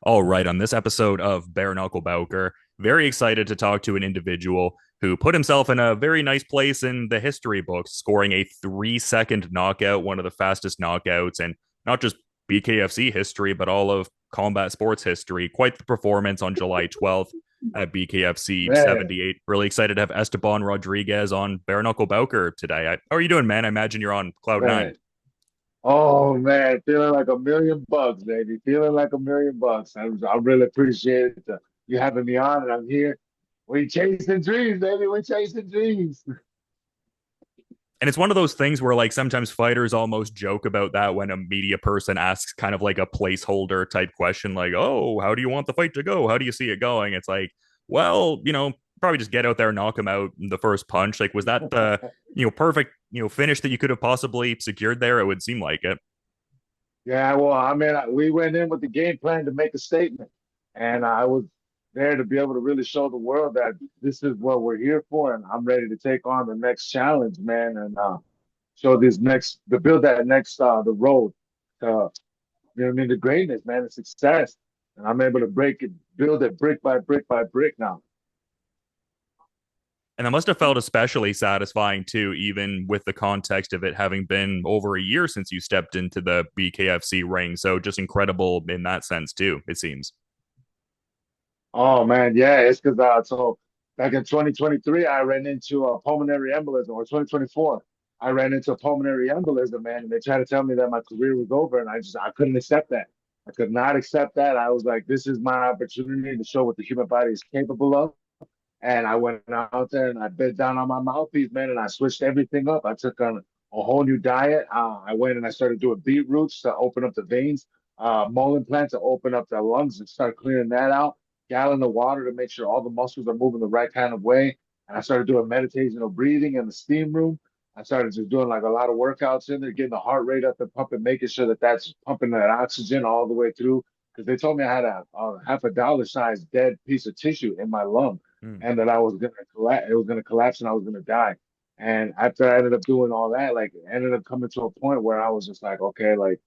All right, on this episode of Bare Knuckle Bowker, very excited to talk to an individual who put himself in a very nice place in the history books, scoring a 3 second knockout, one of the fastest knockouts, and not just BKFC history, but all of combat sports history. Quite the performance on July 12th at BKFC Man, 78. Really excited to have Esteban Rodriguez on Bare Knuckle Bowker today. How are you doing, man? I imagine you're on cloud nine. man. Oh man, feeling like $1 million, baby. Feeling like $1 million. I really appreciate it. You having me on, and I'm here. We chasing dreams, baby. We chasing dreams. And it's one of those things where like sometimes fighters almost joke about that when a media person asks kind of like a placeholder type question, like, oh, how do you want the fight to go? How do you see it going? It's like, well, probably just get out there, knock him out in the first punch. Like, was that the, perfect, finish that you could have possibly secured there? It would seem like it. Yeah, well, I mean, we went in with the game plan to make a statement, and I was there to be able to really show the world that this is what we're here for, and I'm ready to take on the next challenge, man, and show this next, to build that next, the road to, you know what I mean, the greatness, man, the success. And I'm able to break it, build it brick by brick by brick now. And that must have felt especially satisfying too, even with the context of it having been over a year since you stepped into the BKFC ring. So just incredible in that sense too, it seems. Oh man, yeah, it's because so back in 2023, I ran into a pulmonary embolism, or 2024, I ran into a pulmonary embolism, man, and they tried to tell me that my career was over, and I couldn't accept that. I could not accept that. I was like, this is my opportunity to show what the human body is capable of. And I went out there and I bit down on my mouthpiece, man, and I switched everything up. I took on a whole new diet. I went and I started doing beetroots to open up the veins, mullein plant to open up the lungs and start clearing that out. Gallon of water to make sure all the muscles are moving the right kind of way. And I started doing meditational breathing in the steam room. I started just doing like a lot of workouts in there, getting the heart rate up and pumping, making sure that that's pumping that oxygen all the way through. Because they told me I had a half a dollar size dead piece of tissue in my lung Mm. and that I was gonna collapse. It was gonna collapse, and I was gonna die. And after I ended up doing all that, like, it ended up coming to a point where I was just like, okay, like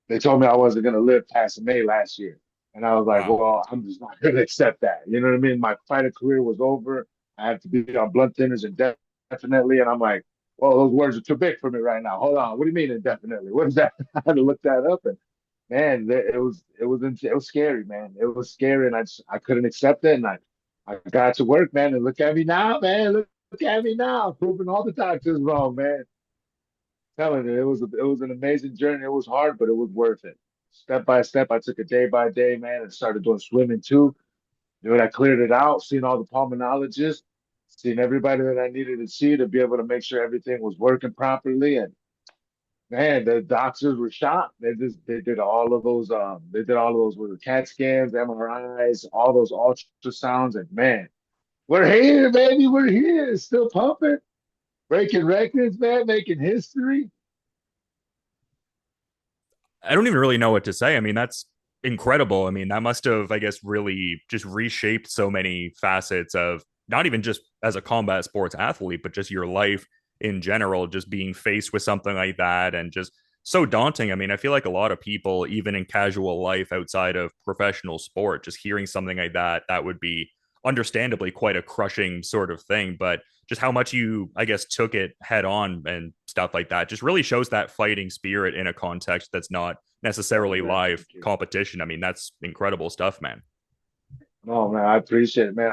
they told me I wasn't gonna live past May last year, and I was like, Wow. well, I'm just not gonna accept that. You know what I mean? My fighter career was over. I had to be on blood thinners indefinitely, and I'm like, well, those words are too big for me right now. Hold on, what do you mean indefinitely? What is that? I had to look that up, and man, it was scary, man. It was scary, and I couldn't accept it, and I got to work, man, and look at me now, man. Look at me now, proving all the doctors wrong, man. Telling you, it was an amazing journey. It was hard, but it was worth it. Step by step, I took it day by day, man, and started doing swimming too. Dude, I cleared it out, seen all the pulmonologists, seen everybody that I needed to see to be able to make sure everything was working properly. And man, the doctors were shocked. They did all of those they did all of those with the CAT scans, MRIs, all those ultrasounds, and man, we're here, baby. We're here, still pumping, breaking records, man, making history. I don't even really know what to say. I mean, that's incredible. I mean, that must have, I guess, really just reshaped so many facets of not even just as a combat sports athlete, but just your life in general, just being faced with something like that and just so daunting. I mean, I feel like a lot of people, even in casual life outside of professional sport, just hearing something like that, that would be understandably quite a crushing sort of thing. But just how much you, I guess, took it head on and stuff like that just really shows that fighting spirit in a context that's not Oh necessarily man, live thank you. competition. I mean, that's incredible stuff, man. No, man, I appreciate it, man.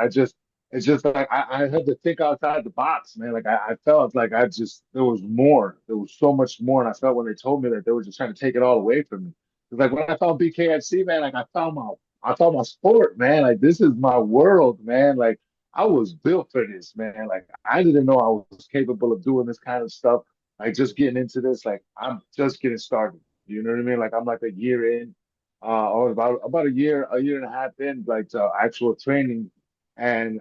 It's just like I had to think outside the box, man. Like I felt like there was more. There was so much more. And I felt when they told me that they were just trying to take it all away from me. It's like when I found BKFC, man, like I found my sport, man. Like this is my world, man. Like I was built for this, man. Like I didn't know I was capable of doing this kind of stuff. Like just getting into this, like I'm just getting started. You know what I mean? Like I'm like a year in or about a year and a half in, like to actual training, and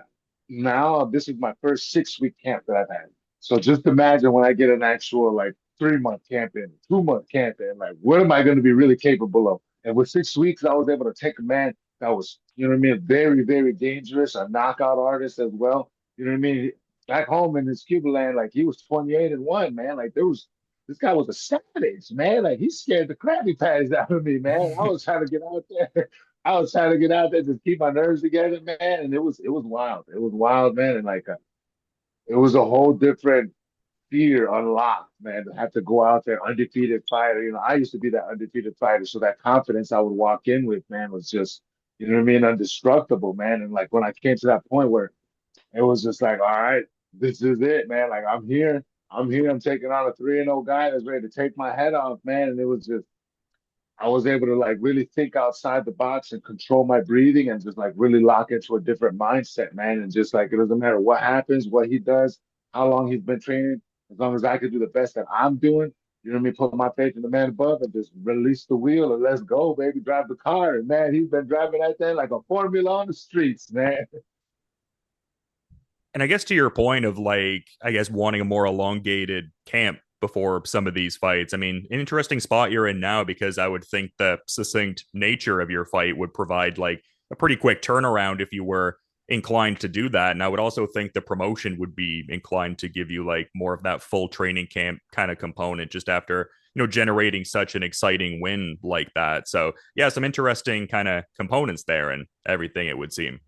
now this is my first 6 week camp that I've had. So just imagine when I get an actual like 3 month camp in, 2 month camp in, like what am I going to be really capable of? And with 6 weeks, I was able to take a man that was, you know what I mean, very, very dangerous, a knockout artist as well. You know what I mean? Back home in this Cuba land, like he was 28-1, man. Like there was this guy was a savage, man. Like he scared the Krabby Patties out of me, man. I was trying to get out there. I was trying to get out there, just keep my nerves together, man. And it was wild. It was wild, man. And like, it was a whole different fear unlocked, man, to have to go out there undefeated fighter. I used to be that undefeated fighter, so that confidence I would walk in with, man, was just, indestructible, man. And like when I came to that point where it was just like, all right, this is it, man. Like I'm here. I'm here. I'm taking on a 3-0 guy that's ready to take my head off, man. And it was just I was able to like really think outside the box and control my breathing and just like really lock into a different mindset, man. And just like it doesn't matter what happens, what he does, how long he's been training, as long as I can do the best that I'm doing, you know what I mean? Put my faith in the man above and just release the wheel and let's go, baby. Drive the car. And man, he's been driving that thing like a formula on the streets, man. And I guess to your point of like, I guess wanting a more elongated camp before some of these fights, I mean, an interesting spot you're in now because I would think the succinct nature of your fight would provide like a pretty quick turnaround if you were inclined to do that. And I would also think the promotion would be inclined to give you like more of that full training camp kind of component just after, generating such an exciting win like that. So, yeah, some interesting kind of components there and everything, it would seem.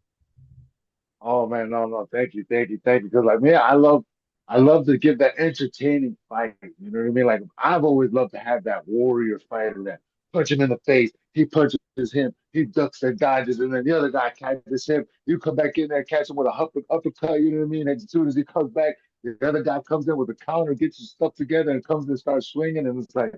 Oh man, no, no, thank you, thank you, thank you. Because like man, I love to give that entertaining fight. You know what I mean? Like I've always loved to have that warrior fighter that punch him in the face, he punches him, he ducks and dodges, and then the other guy catches him. You come back in there, catch him with a uppercut. You know what I mean? And as soon as he comes back, the other guy comes in with a counter, gets his stuff together, and comes in and starts swinging. And it's like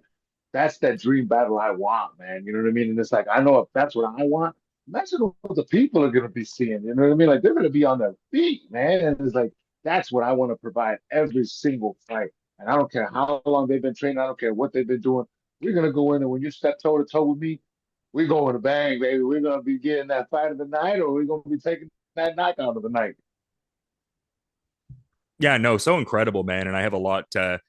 that's that dream battle I want, man. You know what I mean? And it's like I know if that's what I want. Imagine what the people are going to be seeing. You know what I mean? Like they're going to be on their feet, man. And it's like that's what I want to provide every single fight. And I don't care how long they've been training. I don't care what they've been doing. We're gonna go in and when you step toe to toe with me, we're going to bang, baby. We're gonna be getting that fight of the night, or we're gonna be taking that knockout of the night. Yeah, no, so incredible, man. And I have a lot to,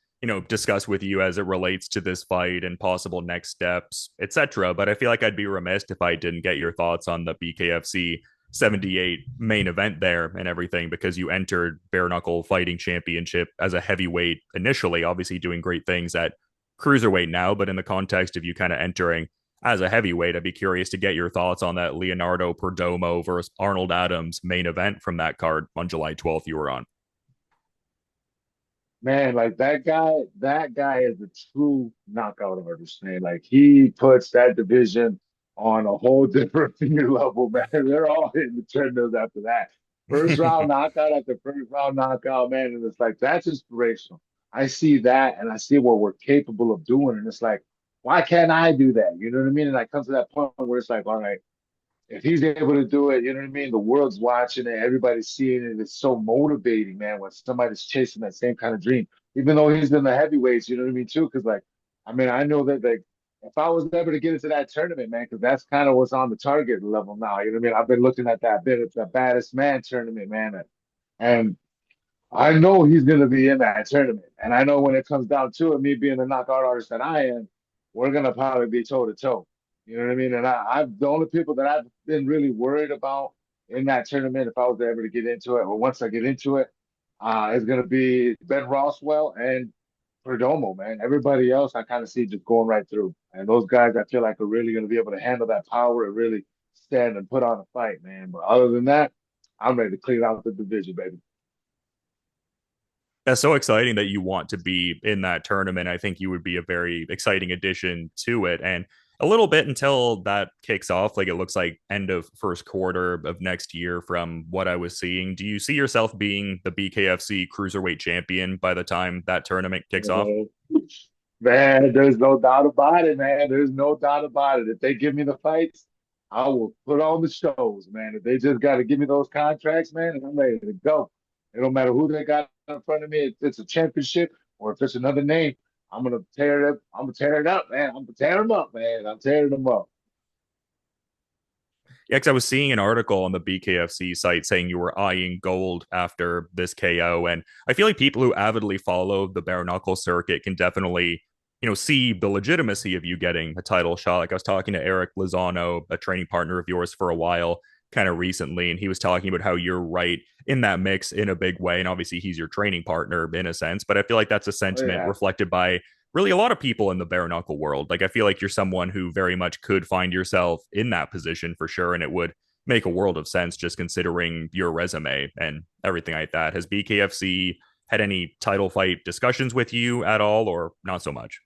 discuss with you as it relates to this fight and possible next steps, etc. But I feel like I'd be remiss if I didn't get your thoughts on the BKFC 78 main event there and everything because you entered Bare Knuckle Fighting Championship as a heavyweight initially, obviously doing great things at cruiserweight now, but in the context of you kind of entering as a heavyweight, I'd be curious to get your thoughts on that Leonardo Perdomo versus Arnold Adams main event from that card on July 12th you were on. Man, like that guy is a true knockout artist, man. Like he puts that division on a whole different fear level, man. They're all hitting the treadmills after that. First round knockout after first round knockout, man. And it's like that's inspirational. I see that and I see what we're capable of doing. And it's like, why can't I do that? You know what I mean? And I come to that point where it's like, all right, if he's able to do it, you know what I mean? The world's watching it, everybody's seeing it. It's so motivating, man, when somebody's chasing that same kind of dream. Even though he's in the heavyweights, you know what I mean, too? Because, like, I mean, I know that, like, if I was able to get into that tournament, man, because that's kind of what's on the target level now. You know what I mean? I've been looking at that bit of the baddest man tournament, man. And I know he's going to be in that tournament. And I know when it comes down to it, me being the knockout artist that I am, we're going to probably be toe to toe. You know what I mean? And I've the only people that I've been really worried about in that tournament, if I was ever to get into it, or once I get into it, is going to be Ben Roswell and Perdomo, man. Everybody else, I kind of see just going right through. And those guys, I feel like are really going to be able to handle that power and really stand and put on a fight, man. But other than that, I'm ready to clean out the division, baby. That's so exciting that you want to be in that tournament. I think you would be a very exciting addition to it. And a little bit until that kicks off, like it looks like end of first quarter of next year from what I was seeing. Do you see yourself being the BKFC cruiserweight champion by the time that tournament kicks off? Uh, Man, there's no doubt about it, man. There's no doubt about it. If they give me the fights, I will put on the shows, man. If they just got to give me those contracts, man, and I'm ready to go. It don't matter who they got in front of me. If it's a championship or if it's another name, I'm gonna tear it up. I'm gonna tear it up, man. I'm gonna tear them up, man. I'm tearing them up. Yeah, because I was seeing an article on the BKFC site saying you were eyeing gold after this KO, and I feel like people who avidly follow the bare knuckle circuit can definitely, see the legitimacy of you getting a title shot. Like I was talking to Eric Lozano, a training partner of yours for a while, kind of recently, and he was talking about how you're right in that mix in a big way, and obviously he's your training partner in a sense. But I feel like that's a Oh sentiment yeah. reflected by really a lot of people in the bare knuckle world. Like I feel like you're someone who very much could find yourself in that position for sure, and it would make a world of sense just considering your resume and everything like that. Has BKFC had any title fight discussions with you at all, or not so much?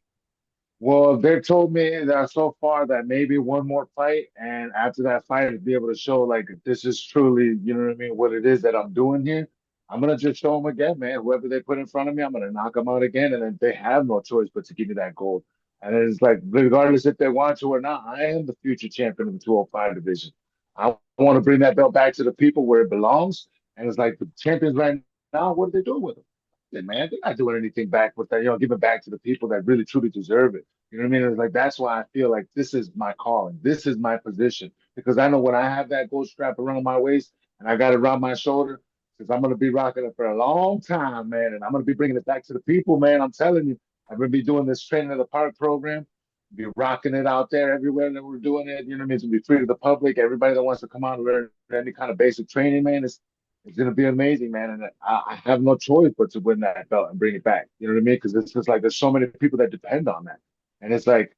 Well, they told me that so far that maybe one more fight, and after that fight, to be able to show like this is truly, you know what I mean, what it is that I'm doing here. I'm gonna just show them again, man. Whoever they put in front of me, I'm gonna knock them out again, and then they have no choice but to give me that gold. And it's like, regardless if they want to or not, I am the future champion of the 205 division. I want to bring that belt back to the people where it belongs. And it's like the champions right now, what are they doing with them? Man, they're not doing anything back with that, giving back to the people that really truly deserve it. You know what I mean? It's like that's why I feel like this is my calling. This is my position. Because I know when I have that gold strap around my waist and I got it around my shoulder, because I'm gonna be rocking it for a long time, man. And I'm gonna be bringing it back to the people, man. I'm telling you, I'm gonna be doing this training of the park program, be rocking it out there everywhere that we're doing it. You know what I mean? It's gonna be free to the public. Everybody that wants to come out and learn any kind of basic training, man, it's gonna be amazing, man. And I have no choice but to win that belt and bring it back. You know what I mean? Because it's just like there's so many people that depend on that. And it's like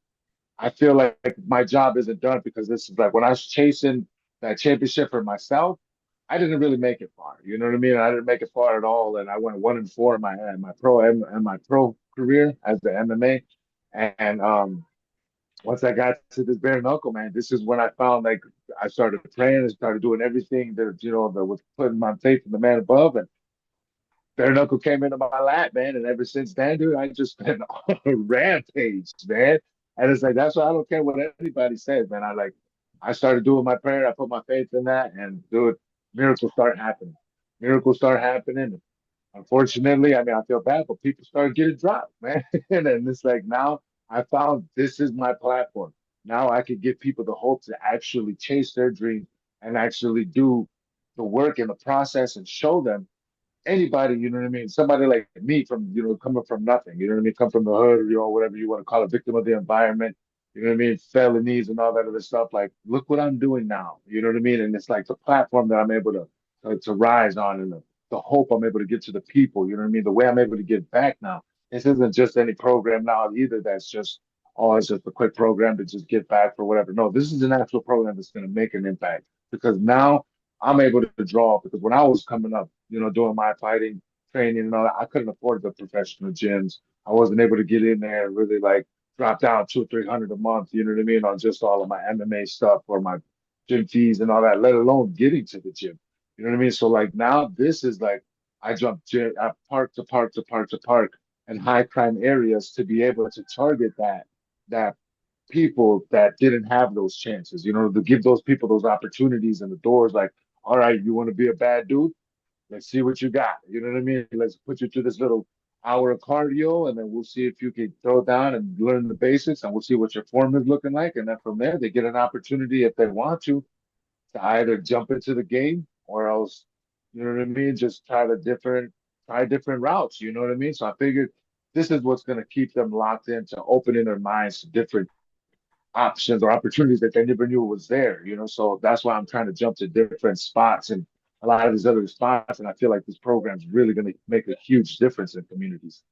I feel like my job isn't done because this is like when I was chasing that championship for myself, I didn't really make it far. You know what I mean? I didn't make it far at all, and I went 1-4 in my pro career as the MMA. And once I got to this bare knuckle, man, this is when I found like I started praying and started doing everything that that was putting my faith in the man above, and bare knuckle came into my lap, man. And ever since then, dude, I just been on a rampage, man. And it's like that's why I don't care what anybody says, man. I started doing my prayer, I put my faith in that, and dude, miracles start happening. Miracles start happening. Unfortunately, I mean, I feel bad, but people start getting dropped, man. And it's like now I found this is my platform. Now I can give people the hope to actually chase their dreams and actually do the work in the process and show them anybody, you know what I mean? Somebody like me from, coming from nothing, you know what I mean? Come from the hood, whatever you want to call it, victim of the environment, you know what I mean? Felonies and all that other stuff. Like, look what I'm doing now, you know what I mean? And it's like the platform that I'm able to rise on and the hope I'm able to give to the people, you know what I mean? The way I'm able to give back now. This isn't just any program now either that's just, oh, it's just a quick program to just get back for whatever. No, this is an actual program that's going to make an impact because now I'm able to draw because when I was coming up, doing my fighting training and all that, I couldn't afford the professional gyms. I wasn't able to get in there and really like drop down 200 or 300 a month, you know what I mean, on just all of my MMA stuff or my gym fees and all that, let alone getting to the gym. You know what I mean? So like now this is like I jump gym, park to park to park to park and high crime areas to be able to target that people that didn't have those chances, to give those people those opportunities and the doors like, all right, you want to be a bad dude? Let's see what you got. You know what I mean? Let's put you through this little hour of cardio, and then we'll see if you can throw down and learn the basics, and we'll see what your form is looking like. And then from there, they get an opportunity if they want to either jump into the game or else, you know what I mean? Just try different routes. You know what I mean? So I figured this is what's going to keep them locked into opening their minds to different options or opportunities that they never knew was there, So that's why I'm trying to jump to different spots and a lot of these other spots. And I feel like this program is really going to make a huge difference in communities.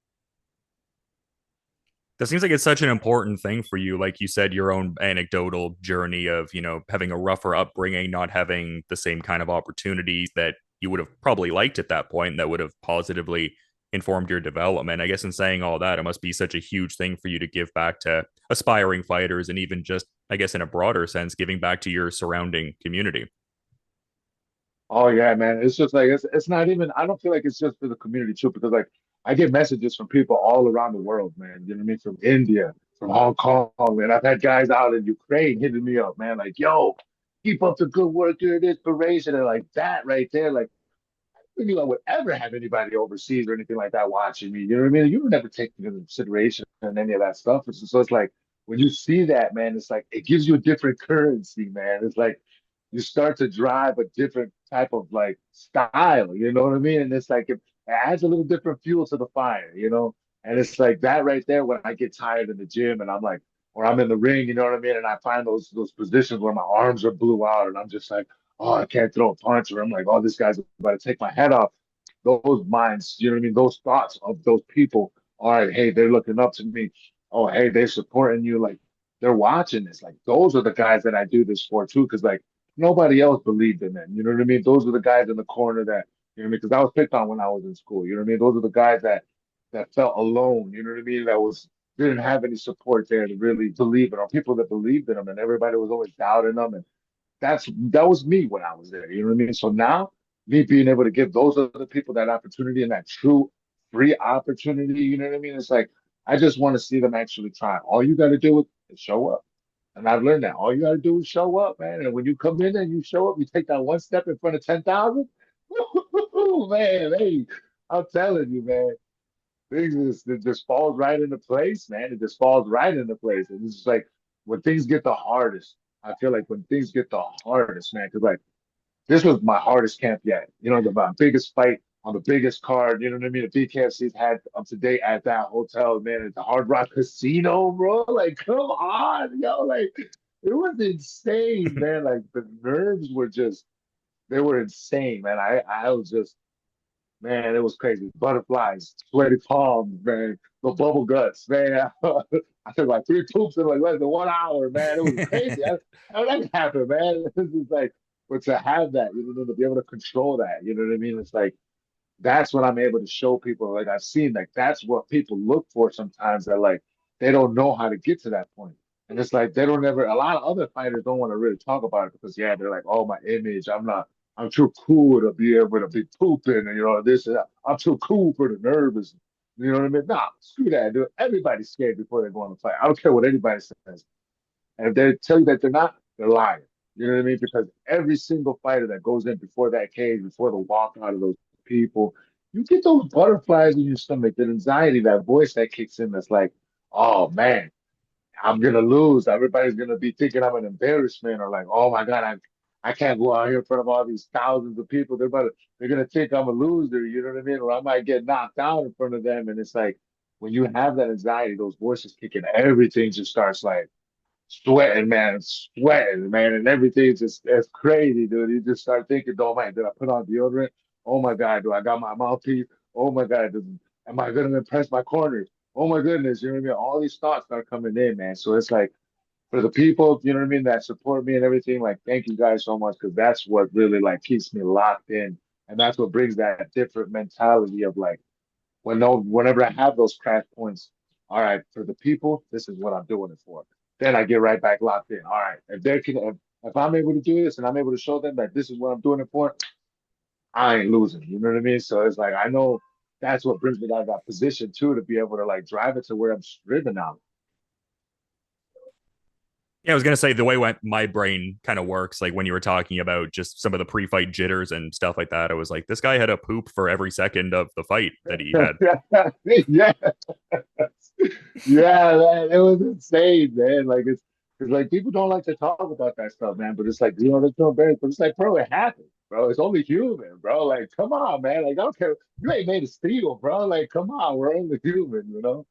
That seems like it's such an important thing for you. Like you said, your own anecdotal journey of, having a rougher upbringing, not having the same kind of opportunities that you would have probably liked at that point that would have positively informed your development. I guess in saying all that, it must be such a huge thing for you to give back to aspiring fighters and even just, I guess, in a broader sense, giving back to your surrounding community. Oh yeah, man. It's just like it's not even I don't feel like it's just for the community too, because like I get messages from people all around the world, man. You know what I mean? From India, from Hong Kong, man. I've had guys out in Ukraine hitting me up, man, like, yo, keep up the good work, you're an inspiration. And like that right there, like I knew I would ever have anybody overseas or anything like that watching me. You know what I mean? You would never take into consideration and any of that stuff. So it's like when you see that, man, it's like it gives you a different currency, man. It's like you start to drive a different type of like style, you know what I mean? And it's like it adds a little different fuel to the fire. And it's like that right there when I get tired in the gym and I'm like, or I'm in the ring, you know what I mean? And I find those positions where my arms are blew out and I'm just like, oh, I can't throw a punch, or I'm like, oh, this guy's about to take my head off. Those minds, you know what I mean? Those thoughts of those people all right, hey, they're looking up to me. Oh, hey, they're supporting you. Like they're watching this. Like those are the guys that I do this for too, because like nobody else believed in them. You know what I mean? Those are the guys in the corner that you know what I mean. Because I was picked on when I was in school. You know what I mean? Those are the guys that felt alone. You know what I mean? That was didn't have any support there to really believe in, or people that believed in them, and everybody was always doubting them. And that was me when I was there. You know what I mean? So now me being able to give those other people that opportunity and that true free opportunity, you know what I mean? It's like I just want to see them actually try. All you got to do is show up. And I've learned that. All you got to do is show up, man. And when you come in and you show up, you take that one step in front of 10,000. Man, hey, I'm telling you, man, it just falls right into place, man. It just falls right into place. And it's just like when things get the hardest, I feel like when things get the hardest, man, because like this was my hardest camp yet. You know, my biggest fight on the biggest card. You know what I mean? The BKFC's had up to date at that hotel, man, at the Hard Rock Casino, bro. Like, come on, yo, like it was insane, man. Like the nerves were just they were insane, man. I was just man, it was crazy. Butterflies, sweaty palms, man. The bubble guts, man. I took like three poops in like less than 1 hour, man. It was crazy. How did that happen, man? It's just like, but to have that, you know, to be able to control that, you know what I mean? It's like that's what I'm able to show people. Like I've seen, like that's what people look for sometimes. That like they don't know how to get to that point, and it's like they don't ever. A lot of other fighters don't want to really talk about it because yeah, they're like, oh my image, I'm not. I'm too cool to be able to be pooping, and you know this. And that. I'm too cool for the nervous. You know what I mean? Nah, screw that, dude. Everybody's scared before they go on the fight. I don't care what anybody says. And if they tell you that they're not, they're lying. You know what I mean? Because every single fighter that goes in before that cage, before the walkout of those people, you get those butterflies in your stomach, that anxiety, that voice that kicks in that's like, oh man, I'm gonna lose. Everybody's gonna be thinking I'm an embarrassment, or like, oh my God, I can't go out here in front of all these thousands of people. They're gonna think I'm a loser, you know what I mean? Or I might get knocked down in front of them. And it's like when you have that anxiety, those voices kicking, everything just starts like sweating, man, and everything's just it's crazy, dude. You just start thinking, oh man, did I put on deodorant? Oh my God, do I got my mouthpiece? Oh my God, am I gonna impress my corners? Oh my goodness, you know what I mean? All these thoughts start coming in, man. So it's like for the people, you know what I mean, that support me and everything, like thank you guys so much because that's what really like keeps me locked in. And that's what brings that different mentality of like whenever I have those crash points, all right, for the people, this is what I'm doing it for. Then I get right back locked in. All right, if I'm able to do this and I'm able to show them that this is what I'm doing it for, I ain't losing. You know what I mean? So it's like I know that's what brings me to that position too, to be able to like drive it to where I'm driven now. Yeah, I was gonna say the way my brain kind of works, like when you were talking about just some of the pre-fight jitters and stuff like that, I was like, this guy had a poop for every second of the fight that he had. Yeah, yeah, man, it was insane, man. Like it's like people don't like to talk about that stuff, man. But it's like you know, there's no barriers. But it's like, bro, it happened, bro. It's only human, bro. Like, come on, man. Like, I don't care. You ain't made of steel, bro. Like, come on, we're only human, you know.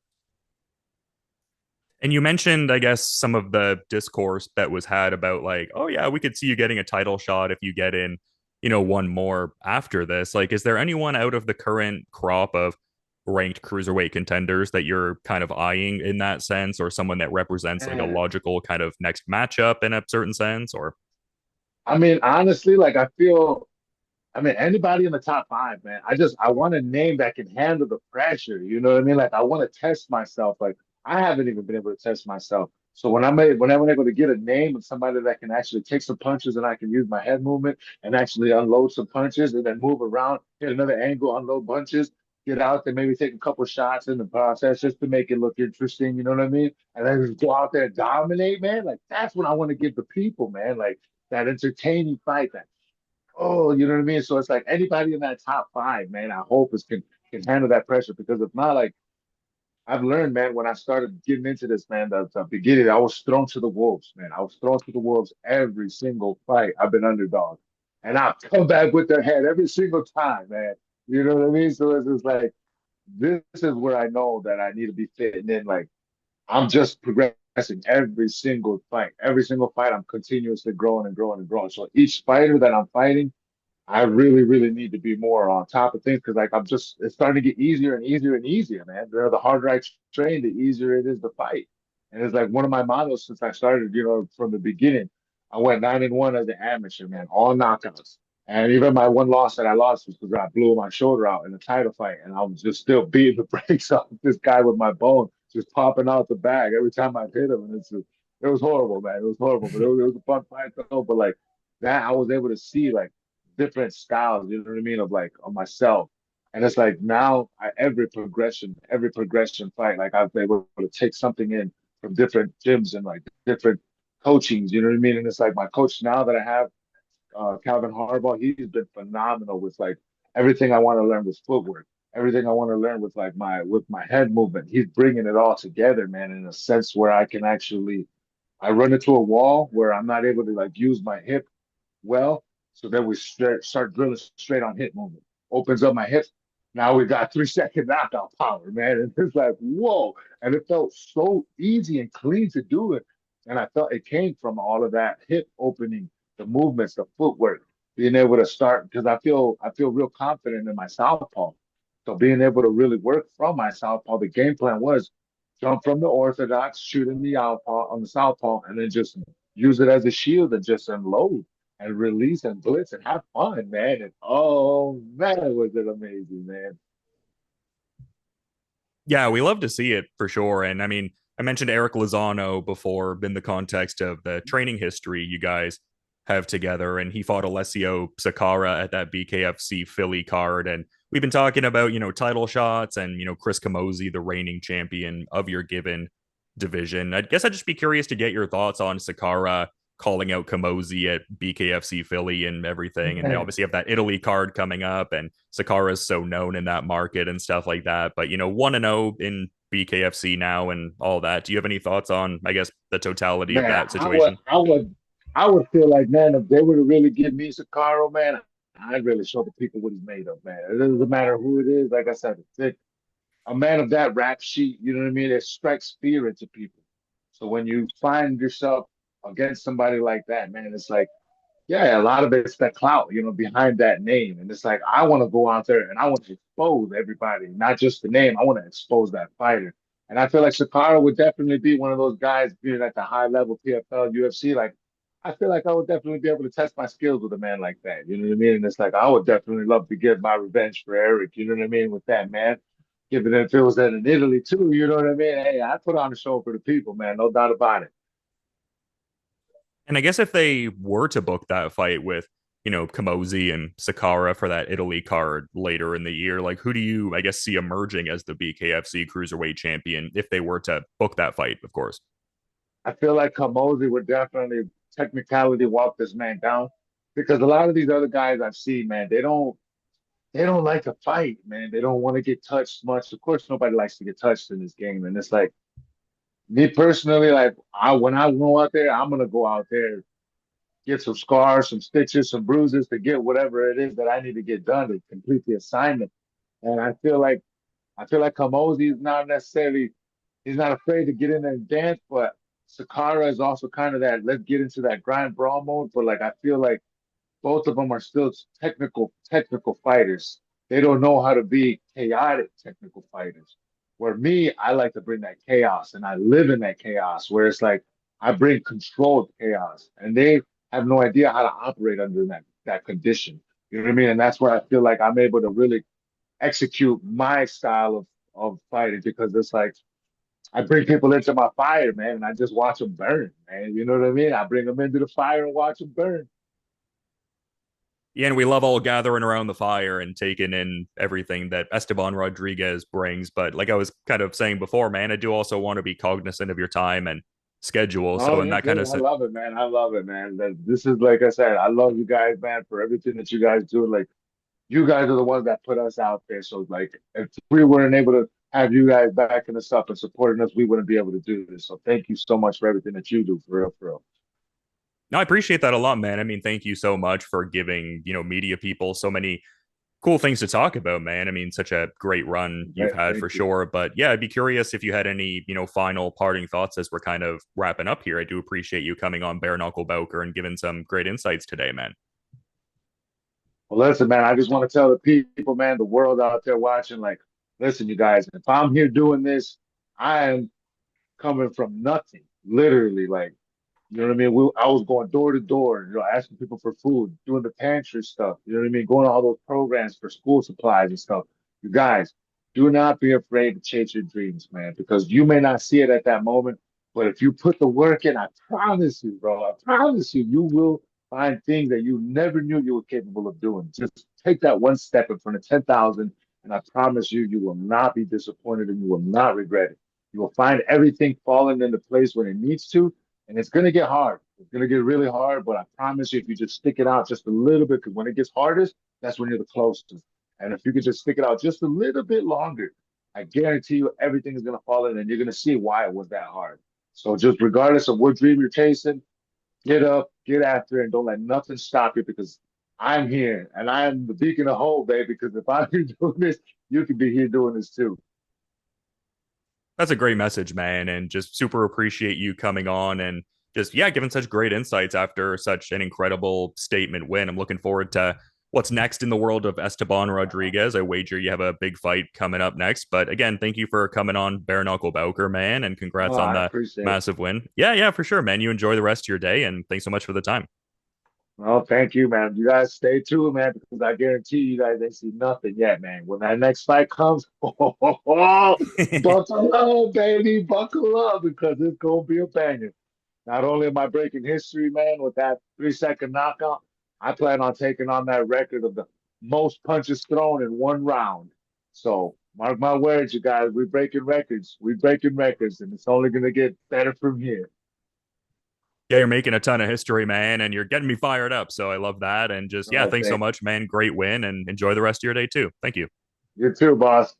And you mentioned, I guess, some of the discourse that was had about like, oh yeah, we could see you getting a title shot if you get in, one more after this. Like, is there anyone out of the current crop of ranked cruiserweight contenders that you're kind of eyeing in that sense, or someone that represents like a Man, logical kind of next matchup in a certain sense, or I mean, honestly, like I feel. I mean, anybody in the top five, man. I want a name that can handle the pressure. You know what I mean? Like I want to test myself. Like I haven't even been able to test myself. So when I'm able to get a name of somebody that can actually take some punches and I can use my head movement and actually unload some punches and then move around, hit another angle, unload punches, get out there, maybe take a couple shots in the process just to make it look interesting. You know what I mean? And then just go out there and dominate, man. Like that's what I want to give the people, man. Like that entertaining fight, that oh, you know what I mean? So it's like anybody in that top five, man, I hope is can handle that pressure because if not, like I've learned, man, when I started getting into this, man, the beginning, I was thrown to the wolves, man. I was thrown to the wolves every single fight. I've been underdog. And I've come back with their head every single time, man. You know what I mean? So it's just like this is where I know that I need to be fitting in. Like I'm just progressing every single fight. Every single fight, I'm continuously growing and growing and growing. So each fighter that I'm fighting, I really, really need to be more on top of things because like I'm just it's starting to get easier and easier and easier, man. The harder I train, the easier it is to fight. And it's like one of my models since I started, from the beginning. I went 9-1 as an amateur, man, all knockouts. And even my one loss that I lost was because I blew my shoulder out in a title fight, and I was just still beating the brakes off this guy with my bone, just popping out the bag every time I hit him. And it was horrible, man. It was horrible, but it was a fun fight though. But like that, I was able to see like different styles, you know what I mean, of like of myself. And it's like now every progression fight, like I've been able to take something in from different gyms and like different coachings, you know what I mean? And it's like my coach now that I have, Calvin Harbaugh, he's been phenomenal with like everything I want to learn with footwork, everything I want to learn with like my head movement. He's bringing it all together, man, in a sense where I can actually I run into a wall where I'm not able to like use my hip well. So then we start drilling straight on hip movement. Opens up my hips. Now we got 3 second knockout power, man. And it's like, whoa. And it felt so easy and clean to do it. And I felt it came from all of that hip opening, the movements, the footwork, being able to start because I feel real confident in my southpaw. So being able to really work from my southpaw, the game plan was jump from the orthodox, shoot in the outpaw on the southpaw, and then just use it as a shield and just unload and release and blitz and have fun, man. And oh man, was it amazing, man. Yeah, we love to see it for sure. And I mean, I mentioned Eric Lozano before in the context of the training history you guys have together, and he fought Alessio Sakara at that BKFC Philly card. And we've been talking about, title shots and, Chris Camozzi, the reigning champion of your given division. I guess I'd just be curious to get your thoughts on Sakara calling out Camozzi at BKFC Philly and everything. And they Man, obviously have that Italy card coming up, and Sakara is so known in that market and stuff like that. But 1-0 in BKFC now and all that. Do you have any thoughts on, I guess, the totality of man, that I would, situation? I would, I would feel like, man, if they were to really give me Sakaro, man, I'd really show the people what he's made of, man. It doesn't matter who it is. Like I said, a man of that rap sheet, you know what I mean? It strikes fear into people. So when you find yourself against somebody like that, man, it's like, yeah, a lot of it's that clout, behind that name. And it's like, I want to go out there and I want to expose everybody, not just the name. I want to expose that fighter. And I feel like Shakara would definitely be one of those guys being at the high level PFL, UFC. Like, I feel like I would definitely be able to test my skills with a man like that. You know what I mean? And it's like, I would definitely love to get my revenge for Eric. You know what I mean? With that, man. Given if it was that in Italy too, you know what I mean? Hey, I put on a show for the people, man. No doubt about it. And I guess if they were to book that fight with, Camozzi and Sakara for that Italy card later in the year, like who do you, I guess, see emerging as the BKFC cruiserweight champion if they were to book that fight, of course? I feel like Kamosi would definitely technicality walk this man down because a lot of these other guys I've seen, man, they don't like to fight, man. They don't want to get touched much. Of course, nobody likes to get touched in this game, and it's like me personally, like I when I go out there, I'm gonna go out there get some scars, some stitches, some bruises to get whatever it is that I need to get done to complete the assignment. And I feel like Kamosi is not necessarily he's not afraid to get in there and dance, but Sakara is also kind of that let's get into that grind brawl mode. But like I feel like both of them are still technical fighters. They don't know how to be chaotic technical fighters. Where me, I like to bring that chaos and I live in that chaos where it's like I bring controlled chaos and they have no idea how to operate under that condition. You know what I mean? And that's where I feel like I'm able to really execute my style of fighting because it's like I bring people into my fire, man, and I just watch them burn, man. You know what I mean? I bring them into the fire and watch them burn. Yeah, and we love all gathering around the fire and taking in everything that Esteban Rodriguez brings. But like I was kind of saying before, man, I do also want to be cognizant of your time and schedule. Oh, So in you're that kind good. of I love it, man. I love it, man. This is like I said, I love you guys, man, for everything that you guys do. Like you guys are the ones that put us out there. So like if we weren't able to have you guys backing us up and supporting us, we wouldn't be able to do this. So thank you so much for everything that you do, for real, for real. no, I appreciate that a lot, man. I mean, thank you so much for giving, media people so many cool things to talk about, man. I mean, such a great run you've Man, had thank for you. sure. But yeah, I'd be curious if you had any, final parting thoughts as we're kind of wrapping up here. I do appreciate you coming on Bare Knuckle Bowker and giving some great insights today, man. Well, listen, man, I just want to tell the people, man, the world out there watching, like, listen, you guys, if I'm here doing this, I am coming from nothing, literally. Like, you know what I mean? I was going door to door, asking people for food, doing the pantry stuff. You know what I mean? Going to all those programs for school supplies and stuff. You guys, do not be afraid to chase your dreams, man, because you may not see it at that moment, but if you put the work in, I promise you, bro, I promise you, you will find things that you never knew you were capable of doing. Just take that one step in front of 10,000, and I promise you, you will not be disappointed and you will not regret it. You will find everything falling into place when it needs to, and it's going to get hard. It's going to get really hard, but I promise you, if you just stick it out just a little bit, because when it gets hardest, that's when you're the closest. And if you could just stick it out just a little bit longer, I guarantee you everything is going to fall in and you're going to see why it was that hard. So just regardless of what dream you're chasing, get up, get after it, and don't let nothing stop you because I'm here and I am the beacon of hope, baby. Because if I'm here doing this, you can be here doing this too. That's a great message, man, and just super appreciate you coming on and just yeah, giving such great insights after such an incredible statement win. I'm looking forward to what's next in the world of Esteban Rodriguez. I wager you have a big fight coming up next. But again, thank you for coming on Bare Knuckle Bowker, man, and Oh, congrats on I the appreciate it. massive win. Yeah, yeah, for sure, man. You enjoy the rest of your day, and thanks so much for the time. Well, thank you, man. You guys stay tuned, man, because I guarantee you guys ain't seen nothing yet, man. When that next fight comes, buckle up, baby, buckle up, because it's gonna be a banger. Not only am I breaking history, man, with that 3 second knockout, I plan on taking on that record of the most punches thrown in one round. So mark my words, you guys, we're breaking records. We're breaking records, and it's only gonna get better from here. Yeah, you're making a ton of history, man, and you're getting me fired up. So I love that. And just, yeah, Oh, thanks so thank much, man. Great win and enjoy the rest of your day too. Thank you. you too, boss.